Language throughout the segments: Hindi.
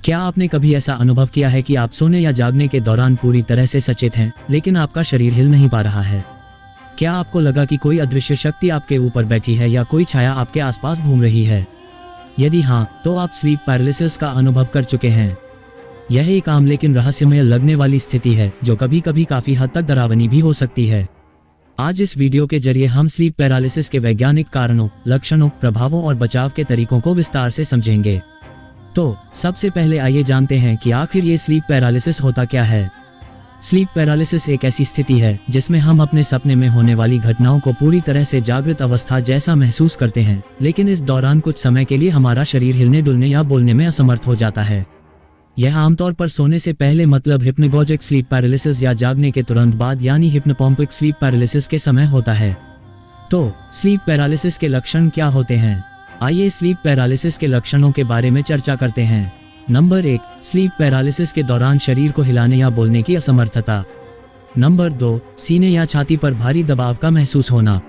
क्या आपने कभी ऐसा अनुभव किया है कि आप सोने या जागने के दौरान पूरी तरह से सचेत हैं, लेकिन आपका शरीर हिल नहीं पा रहा है? क्या आपको लगा कि कोई अदृश्य शक्ति आपके ऊपर बैठी है या कोई छाया आपके आसपास घूम रही है? यदि हाँ, तो आप स्लीप पैरालिसिस का अनुभव कर चुके हैं। यह एक आम लेकिन रहस्यमय लगने वाली स्थिति है जो कभी कभी काफी हद तक डरावनी भी हो सकती है। आज इस वीडियो के जरिए हम स्लीप पैरालिसिस के वैज्ञानिक कारणों, लक्षणों, प्रभावों और बचाव के तरीकों को विस्तार से समझेंगे। तो सबसे पहले आइए जानते हैं कि आखिर ये स्लीप पैरालिसिस होता क्या है। स्लीप पैरालिसिस एक ऐसी स्थिति है जिसमें हम अपने सपने में होने वाली घटनाओं को पूरी तरह से जागृत अवस्था जैसा महसूस करते हैं, लेकिन इस दौरान कुछ समय के लिए हमारा शरीर हिलने डुलने या बोलने में असमर्थ हो जाता है। यह आमतौर पर सोने से पहले मतलब हिप्नोगोजिक स्लीप पैरालिसिस या जागने के तुरंत बाद यानी हिप्नोपॉम्पिक स्लीप पैरालिसिस के समय होता है। तो स्लीप पैरालिसिस के लक्षण क्या होते हैं? आइए स्लीप पैरालिसिस के लक्षणों के बारे में चर्चा करते हैं। नंबर 1, स्लीप पैरालिसिस के दौरान शरीर को हिलाने या बोलने की असमर्थता। नंबर 2, सीने या छाती पर भारी दबाव का महसूस होना।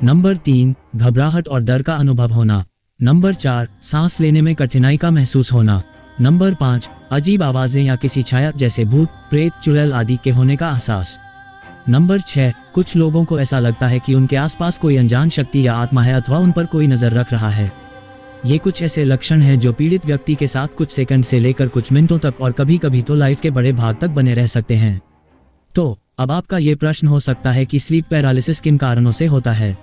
नंबर 3, घबराहट और डर का अनुभव होना। नंबर 4, सांस लेने में कठिनाई का महसूस होना। नंबर 5, अजीब आवाजें या किसी छाया जैसे भूत, प्रेत, चुड़ैल आदि के होने का एहसास। नंबर 6, कुछ लोगों को ऐसा लगता है कि उनके आसपास कोई अनजान शक्ति या आत्मा है अथवा उन पर कोई नजर रख रहा है। ये कुछ ऐसे लक्षण हैं जो पीड़ित व्यक्ति के साथ कुछ सेकंड से लेकर कुछ मिनटों तक और कभी कभी तो लाइफ के बड़े भाग तक बने रह सकते हैं। तो अब आपका ये प्रश्न हो सकता है कि स्लीप पैरालिसिस किन कारणों से होता है।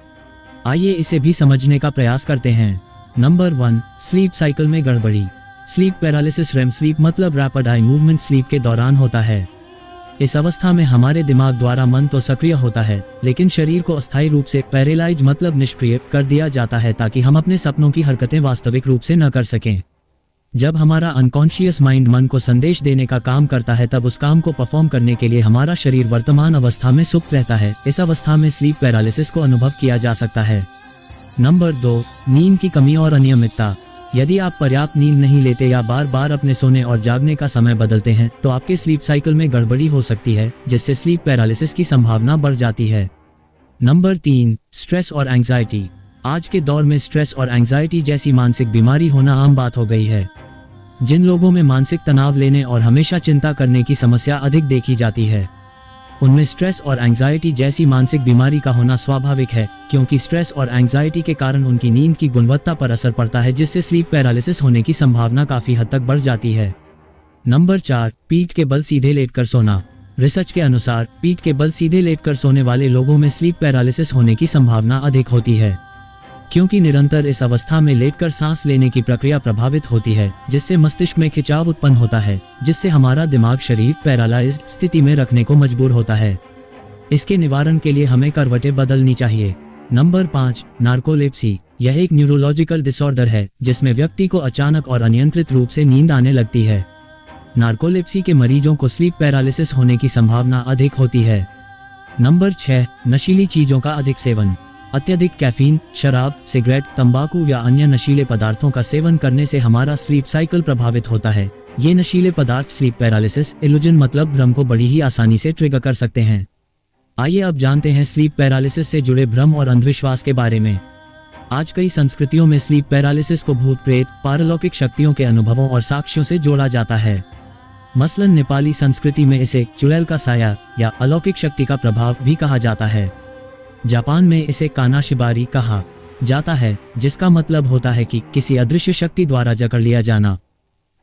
आइए इसे भी समझने का प्रयास करते हैं। नंबर 1, स्लीप साइकिल में गड़बड़ी। स्लीप पैरालिसिस रेम स्लीप मतलब रैपिड आई मूवमेंट स्लीप के दौरान होता है। इस अवस्था में हमारे दिमाग द्वारा मन तो सक्रिय होता है, लेकिन शरीर को अस्थायी रूप से पैरालाइज मतलब निष्क्रिय कर दिया जाता है ताकि हम अपने सपनों की हरकतें वास्तविक रूप से न कर सकें। जब हमारा अनकॉन्शियस माइंड मन को संदेश देने का काम करता है, तब उस काम को परफॉर्म करने के लिए हमारा शरीर वर्तमान अवस्था में सुप्त रहता है। इस अवस्था में स्लीप पैरालिसिस को अनुभव किया जा सकता है। नंबर 2, नींद की कमी और अनियमितता। यदि आप पर्याप्त नींद नहीं लेते या बार बार अपने सोने और जागने का समय बदलते हैं, तो आपके स्लीप साइकिल में गड़बड़ी हो सकती है, जिससे स्लीप पैरालिसिस की संभावना बढ़ जाती है। नंबर 3, स्ट्रेस और एंजाइटी। आज के दौर में स्ट्रेस और एंजाइटी जैसी मानसिक बीमारी होना आम बात हो गई है। जिन लोगों में मानसिक तनाव लेने और हमेशा चिंता करने की समस्या अधिक देखी जाती है, उनमें स्ट्रेस और एंजाइटी जैसी मानसिक बीमारी का होना स्वाभाविक है, क्योंकि स्ट्रेस और एंजाइटी के कारण उनकी नींद की गुणवत्ता पर असर पड़ता है, जिससे स्लीप पैरालिसिस होने की संभावना काफी हद तक बढ़ जाती है। नंबर 4, पीठ के बल सीधे लेटकर सोना। रिसर्च के अनुसार पीठ के बल सीधे लेटकर सोने वाले लोगों में स्लीप पैरालिसिस होने की संभावना अधिक होती है, क्योंकि निरंतर इस अवस्था में लेटकर सांस लेने की प्रक्रिया प्रभावित होती है, जिससे मस्तिष्क में खिंचाव उत्पन्न होता है, जिससे हमारा दिमाग शरीर पैरालाइज्ड स्थिति में रखने को मजबूर होता है। इसके निवारण के लिए हमें करवटें बदलनी चाहिए। Number 5, narcolepsy. यह एक न्यूरोलॉजिकल डिसऑर्डर है जिसमें व्यक्ति को अचानक और अनियंत्रित रूप से नींद आने लगती है। नार्कोलेप्सी के मरीजों को स्लीप पैरालिसिस होने की संभावना अधिक होती है। नंबर 6, नशीली चीजों का अधिक सेवन। अत्यधिक कैफीन, शराब, सिगरेट, तंबाकू या अन्य नशीले पदार्थों का सेवन करने से हमारा स्लीप साइकिल प्रभावित होता है। ये नशीले पदार्थ स्लीप पैरालिसिस इल्यूजन मतलब भ्रम को बड़ी ही आसानी से ट्रिगर कर सकते हैं। आइए अब जानते हैं स्लीप पैरालिसिस से जुड़े भ्रम और अंधविश्वास के बारे में। आज कई संस्कृतियों में स्लीप पैरालिसिस को भूत प्रेत, पारलौकिक शक्तियों के अनुभवों और साक्ष्यों से जोड़ा जाता है। मसलन नेपाली संस्कृति में इसे चुड़ैल का साया या अलौकिक शक्ति का प्रभाव भी कहा जाता है। जापान में इसे कानाशिबारी कहा जाता है, जिसका मतलब होता है कि किसी अदृश्य शक्ति द्वारा जकड़ लिया जाना।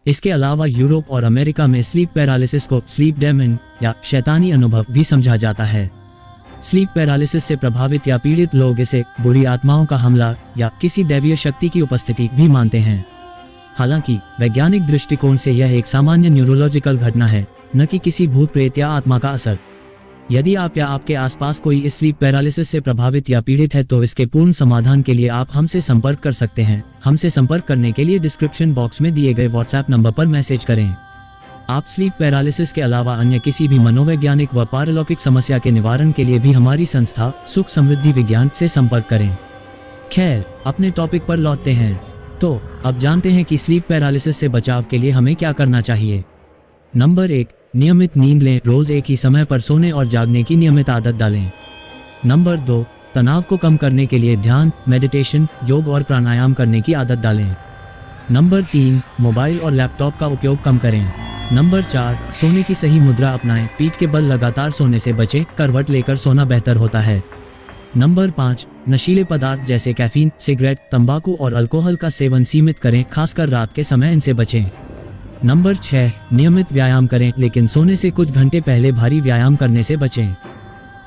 इसके अलावा यूरोप और अमेरिका में स्लीप पैरालिसिस को स्लीप डेमन या शैतानी अनुभव भी समझा जाता है। स्लीप पैरालिसिस से प्रभावित या पीड़ित लोग इसे बुरी आत्माओं का हमला या किसी दैवीय शक्ति की उपस्थिति भी मानते हैं। हालांकि वैज्ञानिक दृष्टिकोण से यह एक सामान्य न्यूरोलॉजिकल घटना है, न कि किसी भूत प्रेत या आत्मा का असर। यदि आप या आपके आसपास कोई इस स्लीप पैरालिसिस से प्रभावित या पीड़ित है, तो इसके पूर्ण समाधान के लिए आप हमसे संपर्क कर सकते हैं। हमसे संपर्क करने के लिए डिस्क्रिप्शन बॉक्स में दिए गए व्हाट्सएप नंबर पर मैसेज करें। आप स्लीप पैरालिसिस के अलावा अन्य किसी भी मनोवैज्ञानिक व पारलौकिक समस्या के निवारण के लिए भी हमारी संस्था सुख समृद्धि विज्ञान से संपर्क करें। खैर, अपने टॉपिक पर लौटते हैं। तो अब जानते हैं कि स्लीप पैरालिसिस से बचाव के लिए हमें क्या करना चाहिए। नंबर 1, नियमित नींद लें। रोज एक ही समय पर सोने और जागने की नियमित आदत डालें। नंबर 2, तनाव को कम करने के लिए ध्यान, मेडिटेशन, योग और प्राणायाम करने की आदत डालें। नंबर 3, मोबाइल और लैपटॉप का उपयोग कम करें। नंबर 4, सोने की सही मुद्रा अपनाएं, पीठ के बल लगातार सोने से बचें, करवट लेकर सोना बेहतर होता है। नंबर 5, नशीले पदार्थ जैसे कैफीन, सिगरेट, तंबाकू और अल्कोहल का सेवन सीमित करें, खासकर रात के समय इनसे बचें। नंबर 6, नियमित व्यायाम करें, लेकिन सोने से कुछ घंटे पहले भारी व्यायाम करने से बचें।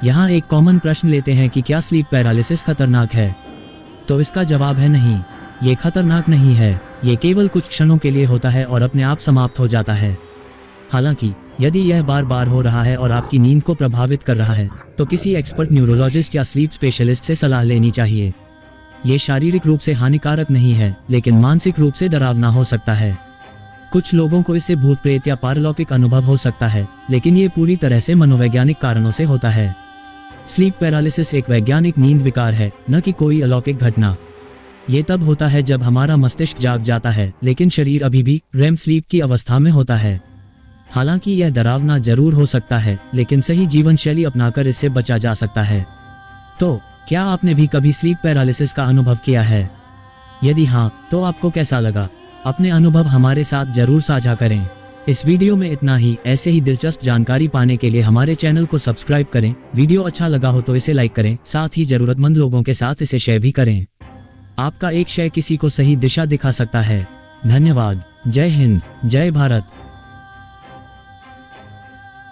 यहाँ एक कॉमन प्रश्न लेते हैं कि क्या स्लीप पैरालिसिस खतरनाक है? तो इसका जवाब है नहीं, ये खतरनाक नहीं है। ये केवल कुछ क्षणों के लिए होता है और अपने आप समाप्त हो जाता है। हालांकि यदि यह बार बार हो रहा है और आपकी नींद को प्रभावित कर रहा है, तो किसी एक्सपर्ट न्यूरोलॉजिस्ट या स्लीप स्पेशलिस्ट से सलाह लेनी चाहिए। ये शारीरिक रूप से हानिकारक नहीं है, लेकिन मानसिक रूप से डरावना हो सकता है। कुछ लोगों को इससे भूत प्रेत या पारलौकिक अनुभव हो सकता है, लेकिन ये पूरी तरह से मनोवैज्ञानिक कारणों से होता है। स्लीप पैरालिसिस एक वैज्ञानिक नींद विकार है, न कि कोई अलौकिक घटना। ये तब होता है जब हमारा मस्तिष्क जाग जाता है, लेकिन शरीर अभी भी रेम स्लीप की अवस्था में होता है। हालांकि यह डरावना जरूर हो सकता है, लेकिन सही जीवन शैली अपनाकर इससे बचा जा सकता है। तो क्या आपने भी कभी स्लीप पैरालिसिस का अनुभव किया है? यदि हाँ, तो आपको कैसा लगा? अपने अनुभव हमारे साथ जरूर साझा करें। इस वीडियो में इतना ही। ऐसे ही दिलचस्प जानकारी पाने के लिए हमारे चैनल को सब्सक्राइब करें। वीडियो अच्छा लगा हो तो इसे लाइक करें, साथ ही जरूरतमंद लोगों के साथ इसे शेयर भी करें। आपका एक शेयर किसी को सही दिशा दिखा सकता है। धन्यवाद। जय हिंद, जय भारत।